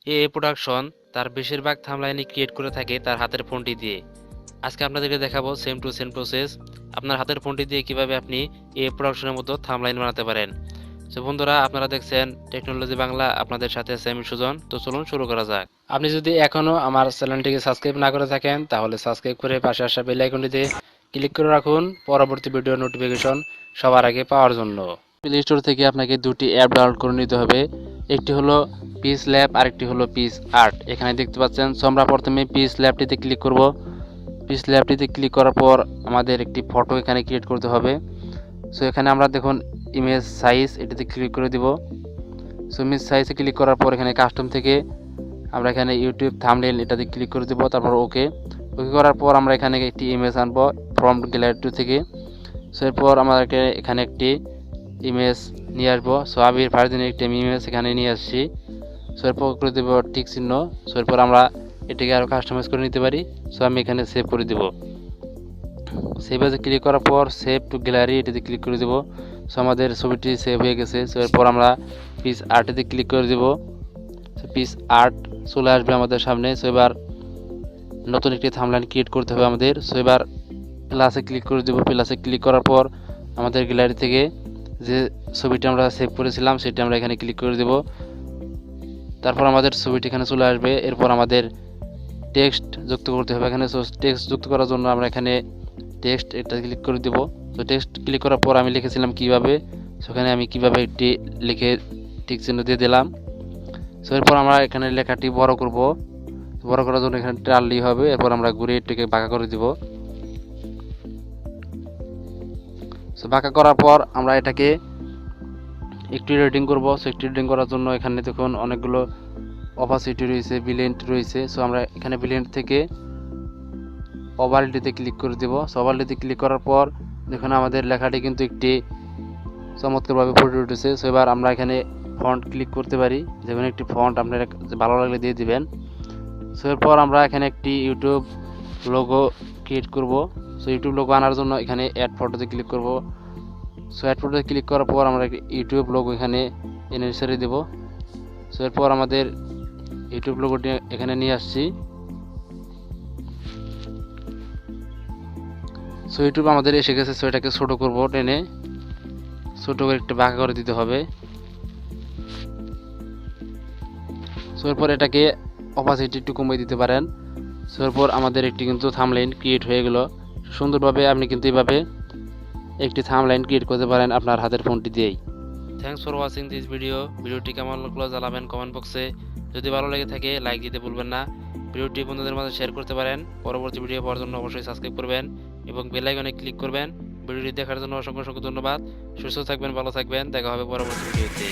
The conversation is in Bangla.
প্রোডাকশন তার বেশিরভাগ থাম্বনেইল ক্রিয়েট করে থাকে তার হাতের ফোনটি দিয়ে। আজকে আপনাদেরকে দেখাবো সেম টু সেম প্রসেস আপনার হাতের ফোনটি দিয়ে কিভাবে আপনি প্রোডাকশনের মতো থাম্বনেইল বানাতে পারেন। তো বন্ধুরা, আপনারা দেখছেন টেকনোলজি বাংলা, আপনাদের সাথে সেমি সুজন। তো চলুন শুরু করা যাক। আপনি যদি এখনো আমার চ্যানেলটিকে সাবস্ক্রাইব না করে থাকেন তাহলে সাবস্ক্রাইব করে পাশে আসা বেল আইকনটিতে ক্লিক করে রাখুন পরবর্তী ভিডিও নোটিফিকেশন সবার আগে পাওয়ার জন্য। প্লে স্টোর থেকে আপনাকে দুটি অ্যাপ ডাউনলোড করে নিতে হবে। একটি হলো পিস ল্যাব, আরেকটি হলো পিস আর্ট। এখানে দেখতে পাচ্ছেন। সো আমরা প্রথমে পিস ল্যাবটিতে ক্লিক করব। পিস ল্যাবটিতে ক্লিক করার পর আমাদের একটি ফটো এখানে ক্রিয়েট করতে হবে। সো এখানে আমরা দেখুন ইমেজ সাইজ, এটাতে ক্লিক করে দিব। সো ইমেজ সাইজে ক্লিক করার পর এখানে কাস্টম থেকে আমরা এখানে ইউটিউব থাম্বনেইল এটাতে ক্লিক করে দেব। তারপর ওকে করার পর আমরা এখানে একটি ইমেজ আনবো ফ্রম গ্যালারি থেকে। সো এরপর আমাদেরকে এখানে একটি ইমেজ নিয়ে আসবো। সো আবির ফারদিনের একটি ইমেজ এখানে নিয়ে আসছি। সো এরপর করে দেবো টিক চিহ্ন। সো এরপর আমরা এটাকে আরও কাস্টমাইজ করে নিতে পারি। সো আমি এখানে সেভ করে দেব। সেভ এজে ক্লিক করার পর সেভ টু গ্যালারি এটাতে ক্লিক করে দেব। সো আমাদের ছবিটি সেভ হয়ে গেছে। সো এরপর আমরা পিস আর্টেতে ক্লিক করে দেব। সো পিস আর্ট চলে আসবে আমাদের সামনে। সো এবার নতুন একটি থাম্বনেইল ক্রিয়েট করতে হবে আমাদের। সো এবার প্লাসে ক্লিক করে দেব। প্লাসে ক্লিক করার পর আমাদের গ্যালারি থেকে যে ছবিটি আমরা সেভ করেছিলাম সেটি আমরা এখানে ক্লিক করে দেব। তারপর আমাদের ছবিটি এখানে চলে আসবে। এরপর আমাদের টেক্সট যুক্ত করতে হবে এখানে। সো টেক্সট যুক্ত করার জন্য আমরা এখানে টেক্সট এটা ক্লিক করে দেব। তো টেক্সট ক্লিক করার পর আমি লিখেছিলাম কিভাবে, সেখানে আমি কিভাবে একটি লিখে টিক চিহ্ন দিয়ে দিলাম। সো এরপর আমরা এখানে লেখাটি বড় করব। বড় করার জন্য এখানে টানলেই হবে। এরপর আমরা ঘুরিয়ে এটাকে বাঁকা করে দিব। সো বাঁকা করার পর আমরা এটাকে একটু এডিটিং করব। সো একটু এডিটিং করার জন্য এখানে দেখুন অনেকগুলো অপাসিটি রয়েছে, ব্লিন্ড রয়েছে। সো আমরা এখানে ব্লিন্ড থেকে ওভারলেতে ক্লিক করে দেব। সো ওভারলেতে ক্লিক করার পর দেখুন আমাদের লেখাটি কিন্তু একটি চমৎকারভাবে ফুটে উঠেছে। সো এবার আমরা এখানে ফন্ট ক্লিক করতে পারি, যেমন একটি ফন্ট আপনার ভালো লাগলে দিয়ে দিবেন। সো এরপর আমরা এখানে একটি ইউটিউব লোগো ক্রিয়েট করব। সো ইউটিউব লোগো আনার জন্য এখানে অ্যাড ফটোতে ক্লিক করব। সো অ্যাড ফটোতে ক্লিক করার পর আমরা ইউটিউব লোগো এখানে ইনসার্ট দেব। সো এরপর আমাদের ইউটিউব লোগোটি এখানে নিয়ে আসছি। সো ইউটিউব আমাদের এসে গেছে। সো এটাকে ছোট করব, টেনে ছোট করে একটু বাঁকা করে দিতে হবে। সো এরপর এটাকে অপাসিটি একটু কমিয়ে দিতে পারেন। সো এরপর আমাদের একটি কিন্তু থাম্বনেইল ক্রিয়েট হয়ে গেল সুন্দরভাবে। আপনি কিন্তু এইভাবে একটি থাম্বনেইল ক্রিয়েট করতে পারেন আপনার হাতের ফোনটি দিয়েই। Thanks for watching this video. ভিডিওটি কেমন লাগলো জানাবেন কমেন্ট বক্সে। যদি ভালো লেগে থাকে লাইক দিতে ভুলবেন না। ভিডিওটি বন্ধুদের মাঝে শেয়ার করতে পারেন। পরবর্তী ভিডিও পাওয়ার জন্য অবশ্যই সাবস্ক্রাইব করবেন এবং বেল আইকনে ক্লিক করবেন। ভিডিওটি দেখার জন্য অসংখ্য অসংখ্য ধন্যবাদ। সুস্থ থাকবেন, ভালো থাকবেন। দেখা হবে পরবর্তী ভিডিওতে।